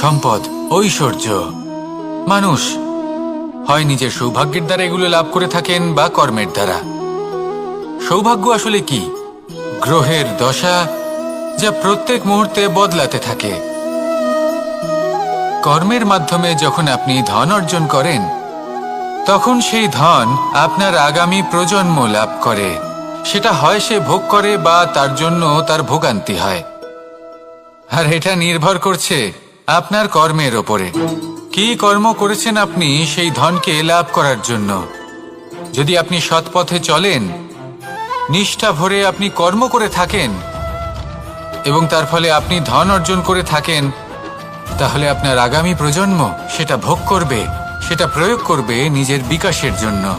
সম্পদ, ঐশ্বর্য। মানুষ হয় নিজের সৌভাগ্যের দ্বারা এগুলো লাভ করে থাকেন বা কর্মের দ্বারা। সৌভাগ্য আসলে কি? গ্রহের দশা যা প্রত্যেক মুহূর্তে বদলাতে থাকে। কর্মের মাধ্যমে যখন আপনি ধন অর্জন করেন, তখন সেই ধন আপনার আগামী প্রজন্ম লাভ করে। সেটা হয় সে ভোগ করে বা তার জন্য তার ভোগান্তি হয়। আর এটা নির্ভর করছে আপনার কর্মের ওপরে। কি কর্ম করেছেন আপনি সেই ধনকে লাভ করার জন্য। যদি আপনি সৎ পথে চলেন, নিষ্ঠা ভরে আপনি কর্ম করে থাকেন এবং তার ফলে আপনি ধন অর্জন করে থাকেন, তাহলে আপনার আগামী প্রজন্ম সেটা ভোগ করবে, সেটা প্রয়োগ করবে নিজের বিকাশের জন্য।